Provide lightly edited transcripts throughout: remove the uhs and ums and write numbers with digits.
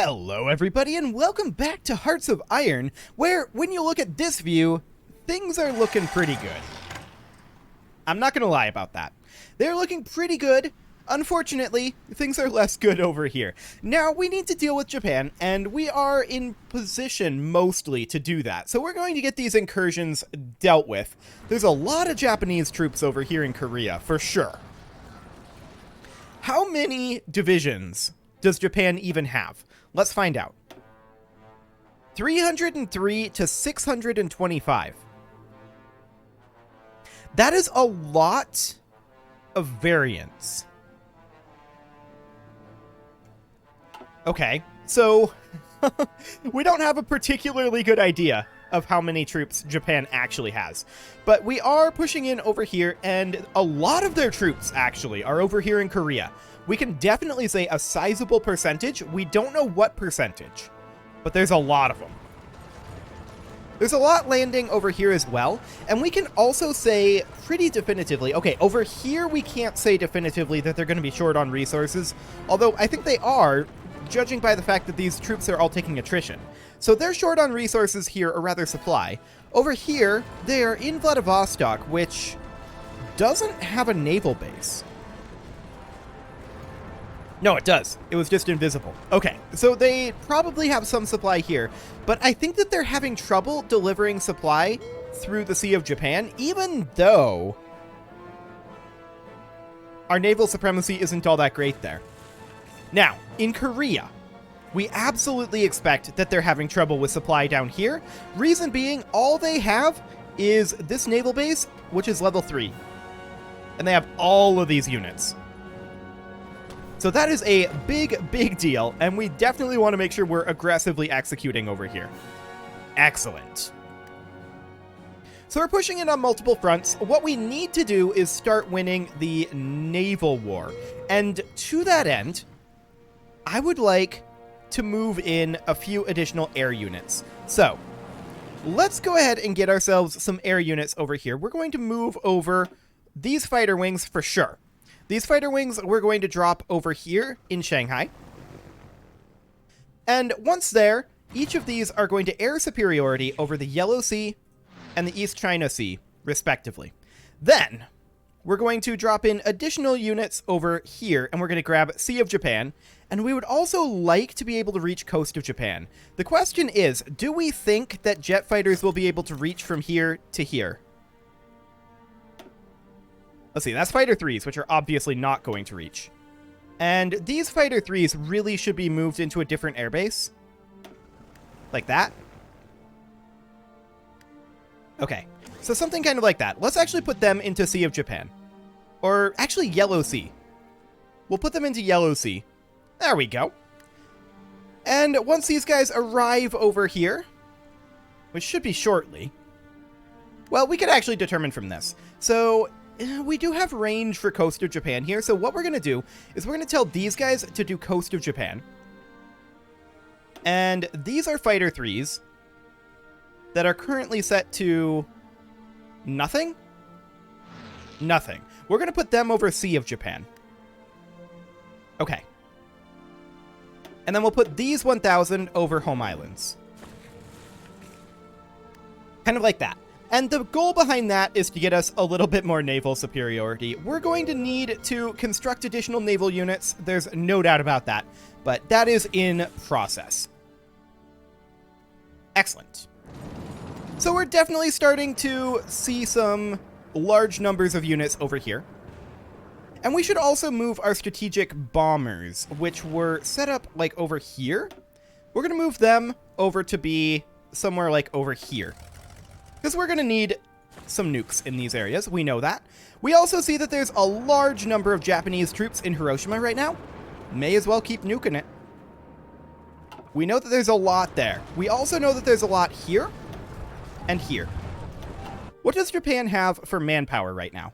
Hello everybody and welcome back to Hearts of Iron, where when you look at this view, things are looking pretty good. I'm not gonna lie about that. They're looking pretty good. Unfortunately, things are less good over here. Now, we need to deal with Japan, and we are in position mostly to do that. So we're going to get these incursions dealt with. There's a lot of Japanese troops over here in Korea, for sure. How many divisions does Japan even have? Let's find out. 303 to 625. That is a lot of variance. Okay, so we don't have a particularly good idea of how many troops Japan actually has. But we are pushing in over here, and a lot of their troops, actually, are over here in Korea. We can definitely say a sizable percentage. We don't know what percentage, but there's a lot of them. There's a lot landing over here as well, and we can also say pretty definitively, okay, over here we can't say definitively that they're going to be short on resources, although I think they are, judging by the fact that these troops are all taking attrition. So they're short on resources here, or rather supply. Over here, they are in Vladivostok, which doesn't have a naval base. No, it does. It was just invisible. Okay, so they probably have some supply here, but I think that they're having trouble delivering supply through the Sea of Japan, even though our naval supremacy isn't all that great there. Now, in Korea, we absolutely expect that they're having trouble with supply down here. Reason being, all they have is this naval base, which is level 3. And they have all of these units. So that is a big deal, and we definitely want to make sure we're aggressively executing over here. Excellent. So we're pushing in on multiple fronts. What we need to do is start winning the naval war. And to that end, I would like to move in a few additional air units. So let's go ahead and get ourselves some air units over here. We're going to move over these fighter wings for sure. These fighter wings we're going to drop over here in Shanghai. And once there, each of these are going to air superiority over the Yellow Sea and the East China Sea, respectively. Then, we're going to drop in additional units over here, and we're going to grab Sea of Japan, and we would also like to be able to reach Coast of Japan. The question is, do we think that jet fighters will be able to reach from here to here? Let's see, that's Fighter 3s, which are obviously not going to reach. And these Fighter 3s really should be moved into a different airbase. Like that. Okay, so something kind of like that. Let's actually put them into Sea of Japan. Or actually Yellow Sea. We'll put them into Yellow Sea. There we go. And once these guys arrive over here, which should be shortly, well, we could actually determine from this. So we do have range for Coast of Japan here, so what we're going to do is we're going to tell these guys to do Coast of Japan. And these are Fighter 3s that are currently set to nothing? Nothing. We're going to put them over Sea of Japan. Okay. And then we'll put these 1,000 over Home Islands. Kind of like that. And the goal behind that is to get us a little bit more naval superiority. We're going to need to construct additional naval units. There's no doubt about that. But that is in process. Excellent. So we're definitely starting to see some large numbers of units over here. And we should also move our strategic bombers, which were set up like over here. We're going to move them over to be somewhere like over here, because we're going to need some nukes in these areas. We know that. We also see that there's a large number of Japanese troops in Hiroshima right now. May as well keep nuking it. We know that there's a lot there. We also know that there's a lot here and here. What does Japan have for manpower right now?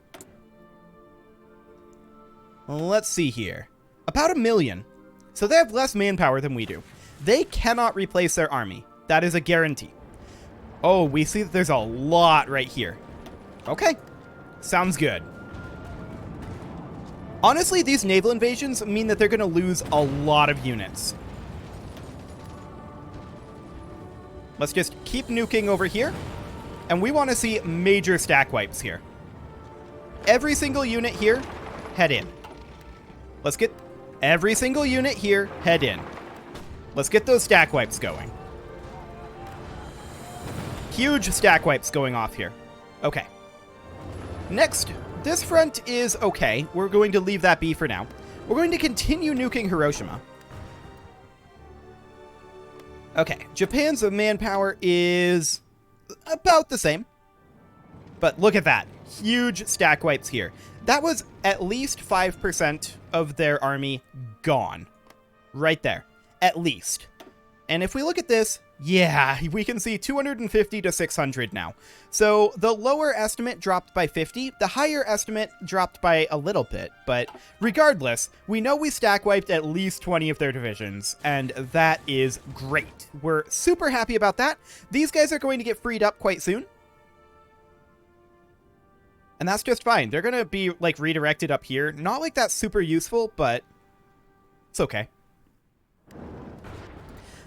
Let's see here. About 1 million. So they have less manpower than we do. They cannot replace their army. That is a guarantee. Oh, we see that there's a lot right here. Okay. Sounds good. Honestly, these naval invasions mean that they're going to lose a lot of units. Let's just keep nuking over here. And we want to see major stack wipes here. Every single unit here, head in. Let's get every single unit here, head in. Let's get those stack wipes going. Huge stack wipes going off here. Okay. Next, this front is okay. We're going to leave that be for now. We're going to continue nuking Hiroshima. Okay, Japan's manpower is about the same. But look at that. Huge stack wipes here. That was at least 5% of their army gone. Right there. At least. And if we look at this, yeah, we can see 250 to 600 now. So the lower estimate dropped by 50. The higher estimate dropped by a little bit. But regardless, we know we stack wiped at least 20 of their divisions. And that is great. We're super happy about that. These guys are going to get freed up quite soon. And that's just fine. They're going to be, like, redirected up here. Not like that's super useful, but it's okay.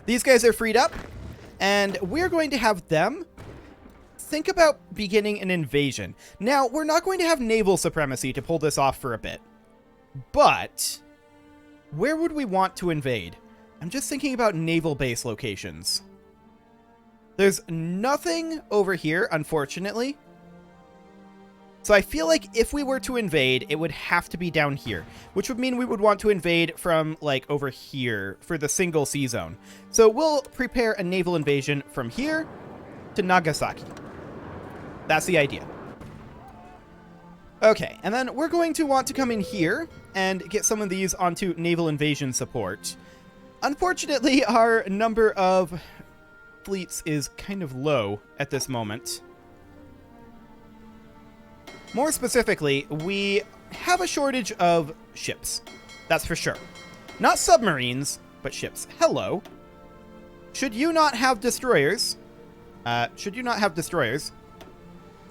These guys are freed up, and we're going to have them think about beginning an invasion. Now, we're not going to have naval supremacy to pull this off for a bit, but where would we want to invade? I'm just thinking about naval base locations. There's nothing over here, unfortunately. So I feel like if we were to invade, it would have to be down here, which would mean we would want to invade from, like, over here for the single sea zone. So we'll prepare a naval invasion from here to Nagasaki. That's the idea. Okay, and then we're going to want to come in here and get some of these onto naval invasion support. Unfortunately, our number of fleets is kind of low at this moment. More specifically, we have a shortage of ships. That's for sure. Not submarines, but ships. Hello. Should you not have destroyers? Should you not have destroyers?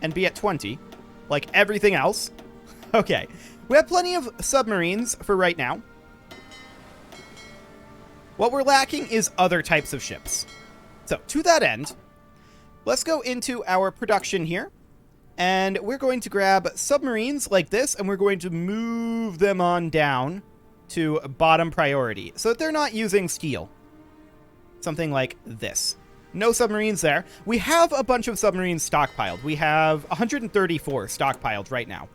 And be at 20, like everything else? Okay. We have plenty of submarines for right now. What we're lacking is other types of ships. So, to that end, let's go into our production here. And we're going to grab submarines like this, and we're going to move them on down to bottom priority, so that they're not using steel. Something like this. No submarines there. We have a bunch of submarines stockpiled. We have 134 stockpiled right now.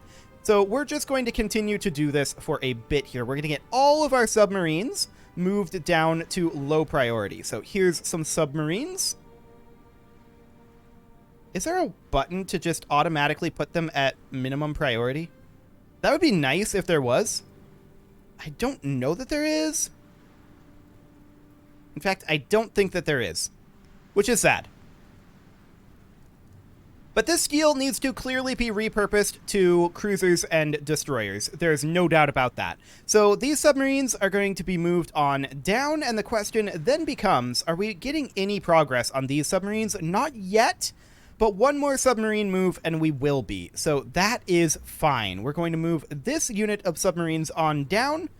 So we're just going to continue to do this for a bit here. We're going to get all of our submarines moved down to low priority. So here's some submarines. Is there a button to just automatically put them at minimum priority? That would be nice if there was. I don't know that there is. In fact, I don't think that there is, which is sad. But this steel needs to clearly be repurposed to cruisers and destroyers. There's no doubt about that. So these submarines are going to be moved on down, and the question then becomes, are we getting any progress on these submarines? Not yet. But one more submarine move and we will be. So that is fine. We're going to move this unit of submarines on down.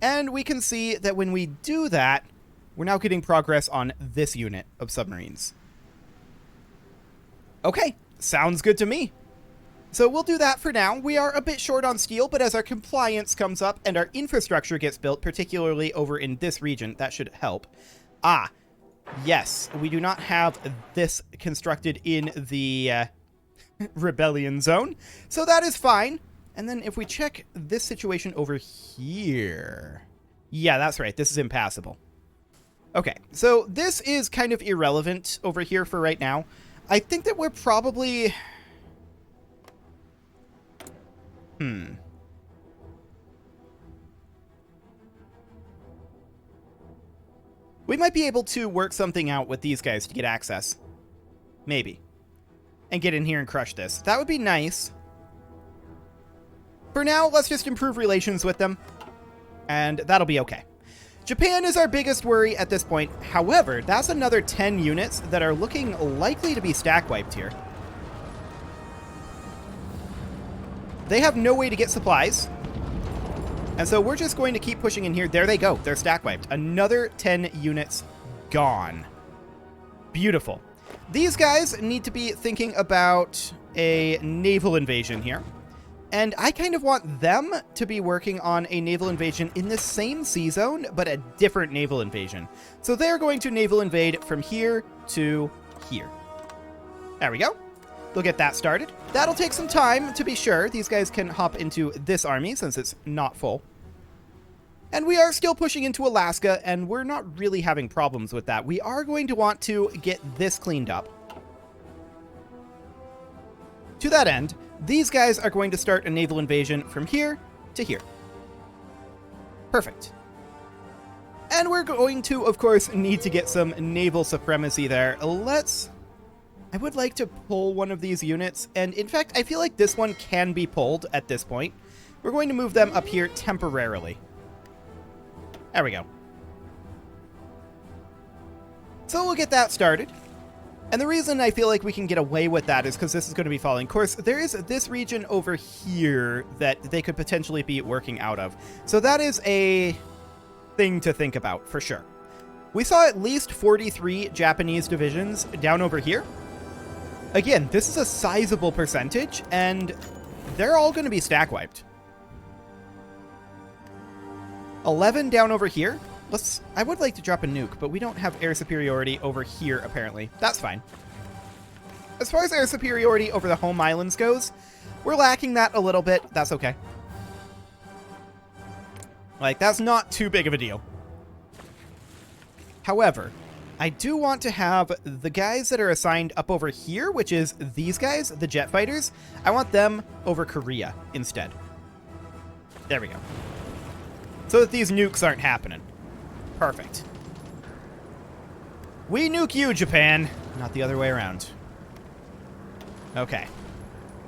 And we can see that when we do that, we're now getting progress on this unit of submarines. Okay, sounds good to me. So we'll do that for now. We are a bit short on steel, but as our compliance comes up and our infrastructure gets built, particularly over in this region, that should help. Yes, we do not have this constructed in the rebellion zone, so that is fine. And then if we check this situation over here... Yeah, that's right. This is impassable. Okay, so this is kind of irrelevant over here for right now. I think that we're probably... We might be able to work something out with these guys to get access. Maybe. And get in here and crush this. That would be nice. For now, let's just improve relations with them. And that'll be okay. Japan is our biggest worry at this point. However, that's another 10 units that are looking likely to be stack wiped here. They have no way to get supplies. And so we're just going to keep pushing in here. There they go. They're stack wiped. Another 10 units gone. Beautiful. These guys need to be thinking about a naval invasion here. And I kind of want them to be working on a naval invasion in the same sea zone, but a different naval invasion. So they're going to naval invade from here to here. There we go. They'll get that started. That'll take some time, to be sure. These guys can hop into this army since it's not full. And we are still pushing into Alaska, and we're not really having problems with that. We are going to want to get this cleaned up. To that end, these guys are going to start a naval invasion from here to here. Perfect. And we're going to, of course, need to get some naval supremacy there. I would like to pull one of these units, and in fact, I feel like this one can be pulled at this point. We're going to move them up here temporarily. There we go. So we'll get that started. And the reason I feel like we can get away with that is because this is going to be falling. Of course, there is this region over here that they could potentially be working out of. So that is a thing to think about, for sure. We saw at least 43 Japanese divisions down over here. Again, this is a sizable percentage, and they're all going to be stack wiped. 11 down over here. I would like to drop a nuke, but we don't have air superiority over here, apparently. That's fine. As far as air superiority over the home islands goes, we're lacking that a little bit. That's okay. Like, that's not too big of a deal. However, I do want to have the guys that are assigned up over here, which is these guys, the jet fighters. I want them over Korea instead. There we go. So that these nukes aren't happening. Perfect. We nuke you, Japan, not the other way around. Okay.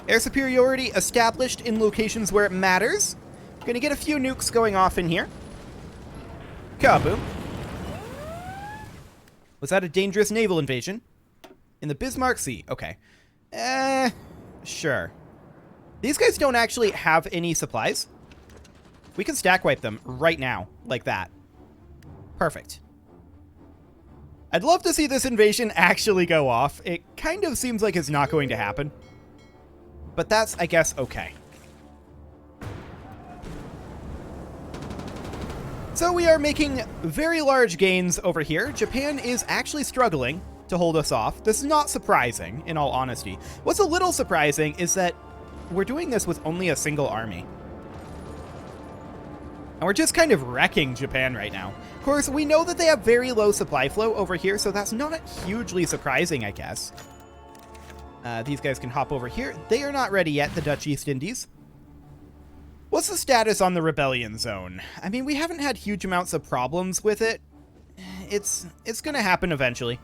Air superiority established in locations where it matters. Gonna get a few nukes going off in here. Kaboom. Was that a dangerous naval invasion? In the Bismarck Sea. Okay. Sure. These guys don't actually have any supplies. We can stack wipe them right now, like that. Perfect. I'd love to see this invasion actually go off. It kind of seems like it's not going to happen. But that's, I guess, okay. So we are making very large gains over here. Japan is actually struggling to hold us off. This is not surprising, in all honesty. What's a little surprising is that we're doing this with only a single army. And we're just kind of wrecking Japan right now. Of course, we know that they have very low supply flow over here, so that's not hugely surprising, I guess. These guys can hop over here. They are not ready yet, the Dutch East Indies. What's the status on the rebellion zone? I mean, we haven't had huge amounts of problems with it. It's going to happen eventually.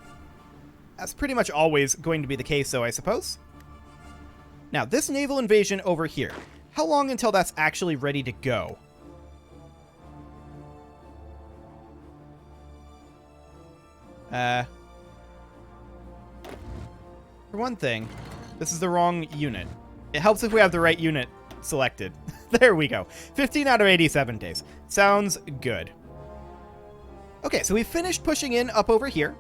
That's pretty much always going to be the case, though, I suppose. Now, this naval invasion over here. How long until that's actually ready to go? For one thing, this is the wrong unit. It helps if we have the right unit selected. There we go. 15 out of 87 days. Sounds good. Okay, so we finished pushing in up over here.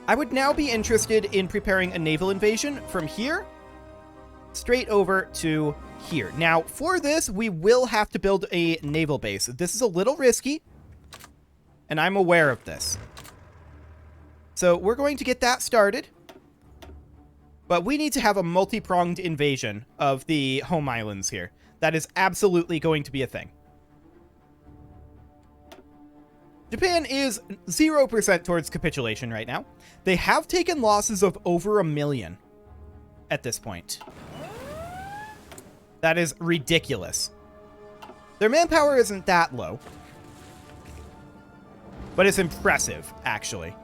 I would now be interested in preparing a naval invasion from here straight over to here. Now, for this, we will have to build a naval base. This is a little risky, and I'm aware of this. So we're going to get that started. But we need to have a multi-pronged invasion of the home islands here. That is absolutely going to be a thing. Japan is 0% towards capitulation right now. They have taken losses of over 1 million at this point. That is ridiculous. Their manpower isn't that low. But it's impressive, actually.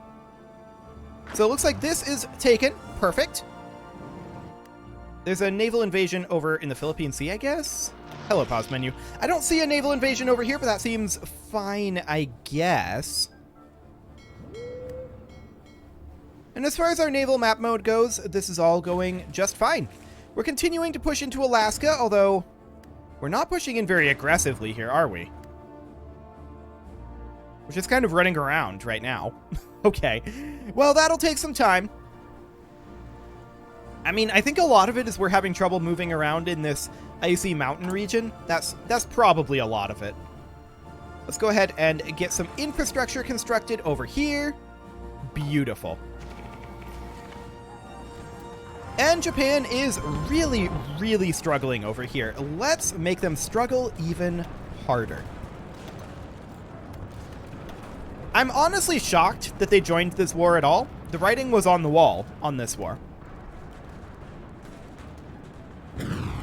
So it looks like this is taken. Perfect. There's a naval invasion over in the Philippine Sea, I guess? Hello, pause menu. I don't see a naval invasion over here, but that seems fine, I guess. And as far as our naval map mode goes, this is all going just fine. We're continuing to push into Alaska, although we're not pushing in very aggressively here, are we? which is kind of running around right now. Okay. Well, that'll take some time. I mean, I think a lot of it is we're having trouble moving around in this icy mountain region. That's probably a lot of it. Let's go ahead and get some infrastructure constructed over here. Beautiful. And Japan is really, really struggling over here. Let's make them struggle even harder. I'm honestly shocked that they joined this war at all. The writing was on the wall on this war.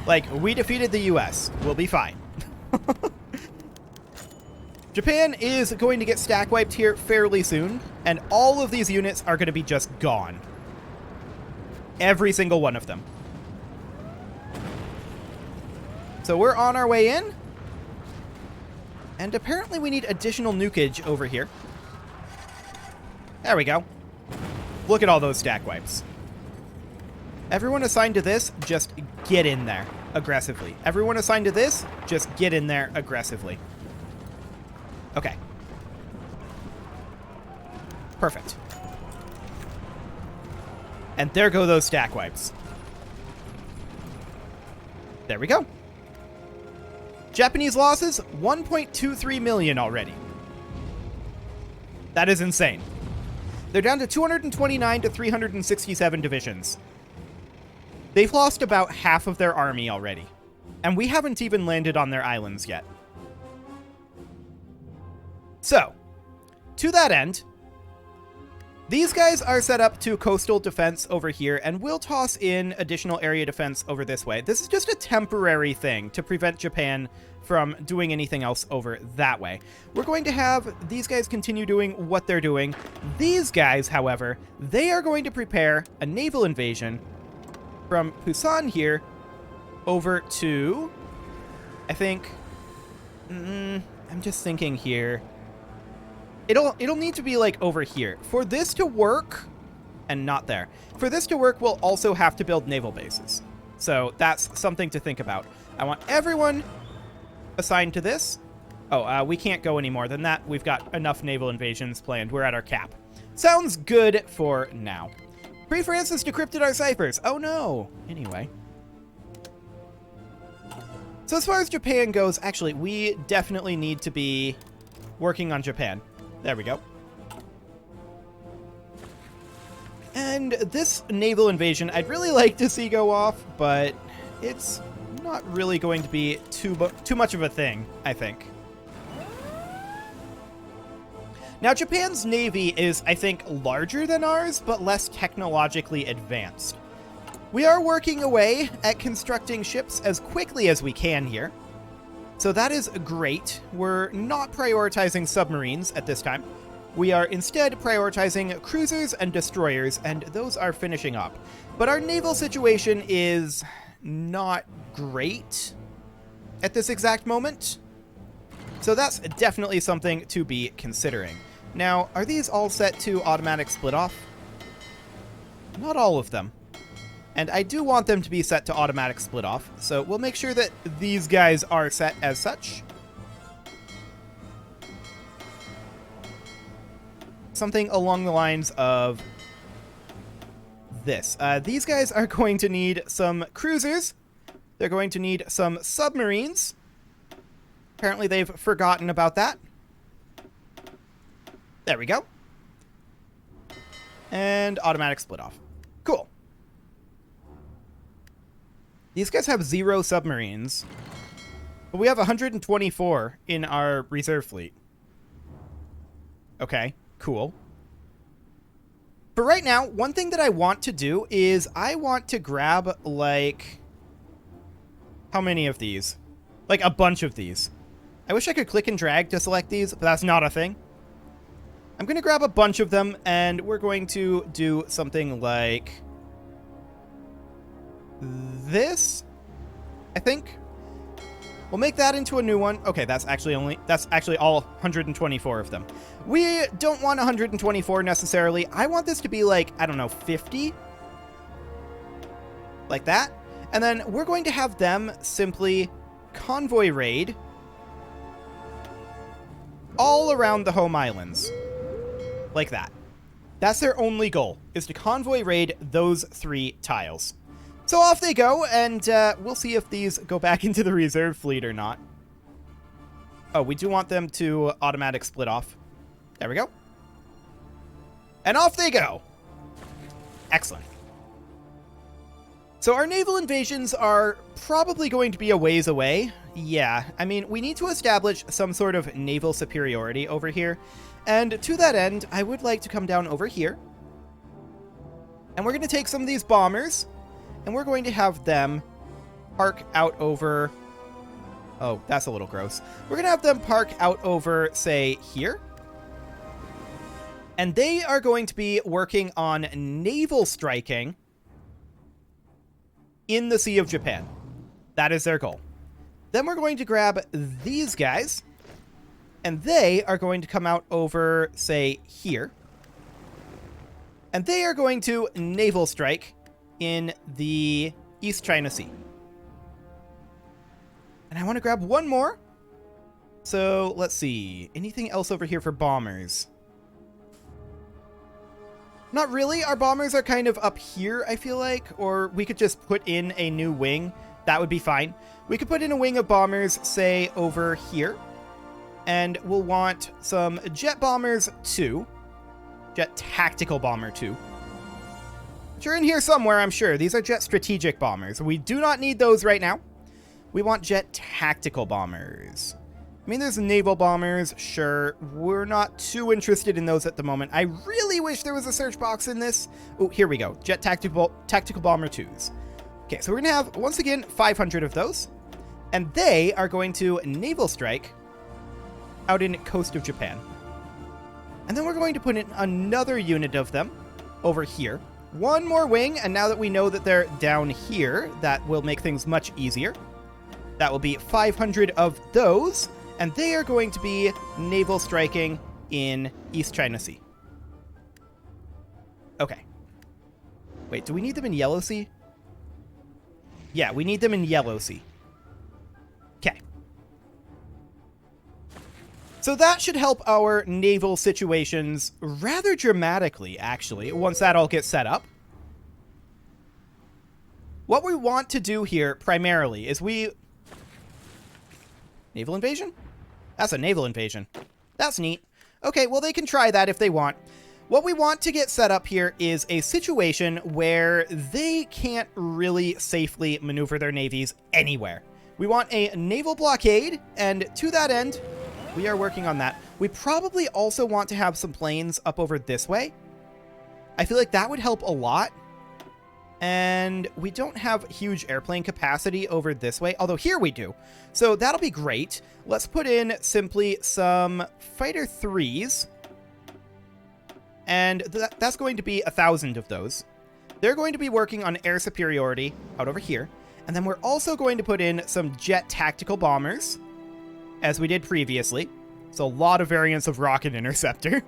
Like, we defeated the US. We'll be fine. Japan is going to get stack wiped here fairly soon, and all of these units are going to be just gone. Every single one of them. So we're on our way in. And apparently we need additional nukage over here. There we go. Look at all those stack wipes. Everyone assigned to this, just get in there aggressively. Everyone assigned to this, just get in there aggressively. Okay. Perfect. And there go those stack wipes. There we go. Japanese losses, 1.23 million already. That is insane. They're down to 229 to 367 divisions. They've lost about half of their army already. And we haven't even landed on their islands yet. So, to that end, these guys are set up to coastal defense over here, and we'll toss in additional area defense over this way. This is just a temporary thing to prevent Japan from doing anything else over that way. We're going to have these guys continue doing what they're doing. These guys, however, they are going to prepare a naval invasion from Busan here over to, I think, I'm just thinking here. It'll need to be like over here. For this to work, and not there. For this to work, we'll also have to build naval bases. So that's something to think about. I want everyone assigned to this. Oh, we can't go any more than that. We've got enough naval invasions planned. We're at our cap. Sounds good for now. Pre-Francis decrypted our ciphers. Oh no. Anyway. So as far as Japan goes, actually, we definitely need to be working on Japan. There we go. And this naval invasion, I'd really like to see go off, but it's not really going to be too much of a thing, I think. Now, Japan's navy is, I think, larger than ours, but less technologically advanced. We are working away at constructing ships as quickly as we can here. So that is great. We're not prioritizing submarines at this time. We are instead prioritizing cruisers and destroyers, and those are finishing up. But our naval situation is not great at this exact moment. So that's definitely something to be considering. Now, are these all set to automatic split off? Not all of them. And I do want them to be set to automatic split off, so we'll make sure that these guys are set as such. Something along the lines of this. These guys are going to need some cruisers. They're going to need some submarines. Apparently they've forgotten about that. There we go. And automatic split off. Cool. These guys have 0 submarines, but we have 124 in our reserve fleet. Okay, cool. But right now, one thing that I want to do is I want to grab, like, how many of these? Like, a bunch of these. I wish I could click and drag to select these, but that's not a thing. I'm going to grab a bunch of them, and we're going to do something like this, I think. We'll make that into a new one. Okay, that's actually all 124 of them. We don't want 124 necessarily. I want this to be like, I don't know, 50? Like that. And then we're going to have them simply convoy raid all around the home islands. Like that. That's their only goal, is to convoy raid those 3 tiles. So off they go, and we'll see if these go back into the reserve fleet or not. Oh, we do want them to automatic split off. There we go. And off they go. Excellent. So our naval invasions are probably going to be a ways away. Yeah, I mean, we need to establish some sort of naval superiority over here. And to that end, I would like to come down over here. And we're going to take some of these bombers, and we're going to have them park out over... Oh, that's a little gross. We're going to have them park out over, say, here. And they are going to be working on naval striking in the Sea of Japan. That is their goal. Then we're going to grab these guys, and they are going to come out over, say, here. And they are going to naval strike in the East China Sea. And I want to grab one more. So, let's see. Anything else over here for bombers? Not really. Our bombers are kind of up here, I feel like. Or we could just put in a new wing. That would be fine. We could put in a wing of bombers, say, over here. And we'll want some jet bombers 2. Jet tactical bomber 2. Which are in here somewhere, I'm sure. These are jet strategic bombers. We do not need those right now. We want jet tactical bombers. I mean, there's naval bombers, sure. We're not too interested in those at the moment. I really wish there was a search box in this. Oh, here we go. Jet tactical bomber 2s. Okay, so we're going to have, once again, 500 of those. And they are going to naval strike out in coast of Japan. And then we're going to put in another unit of them over here. One more wing, and now that we know that they're down here, that will make things much easier. That will be 500 of those. And they are going to be naval striking in East China Sea. Okay. Wait, do we need them in Yellow Sea? Yeah, we need them in Yellow Sea. Okay. So that should help our naval situations rather dramatically, actually, once that all gets set up. What we want to do here, primarily, is Naval invasion? That's a naval invasion. That's neat. Okay, well, they can try that if they want. What we want to get set up here is a situation where they can't really safely maneuver their navies anywhere. We want a naval blockade, and to that end, we are working on that. We probably also want to have some planes up over this way. I feel like that would help a lot. And we don't have huge airplane capacity over this way, although here we do. So that'll be great. Let's put in simply some fighter 3s. And that's going to be 1,000 of those. They're going to be working on air superiority out over here. And then we're also going to put in some jet tactical bombers, as we did previously. So a lot of variants of rocket interceptor.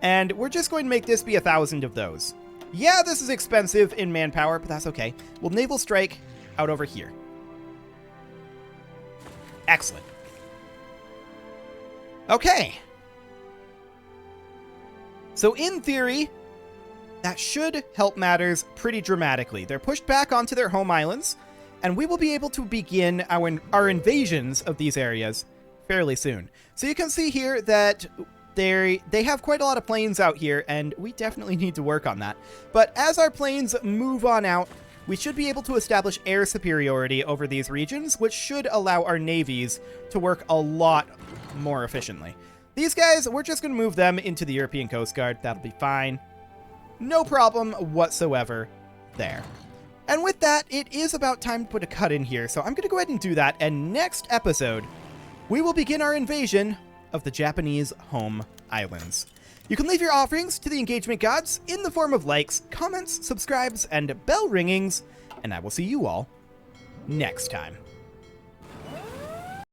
And we're just going to make this be 1,000 of those. Yeah, this is expensive in manpower, but that's okay. We'll naval strike out over here. Excellent. Okay. So in theory, that should help matters pretty dramatically. They're pushed back onto their home islands, and we will be able to begin our invasions of these areas fairly soon. So you can see here that they have quite a lot of planes out here, and we definitely need to work on that. But as our planes move on out, we should be able to establish air superiority over these regions, which should allow our navies to work a lot more efficiently. These guys, we're just going to move them into the European Coast Guard. That'll be fine. No problem whatsoever there. And with that, it is about time to put a cut in here, so I'm going to go ahead and do that, and next episode, we will begin our invasion of the Japanese home islands. You can leave your offerings to the engagement gods in the form of likes, comments, subscribes, and bell ringings, and I will see you all next time.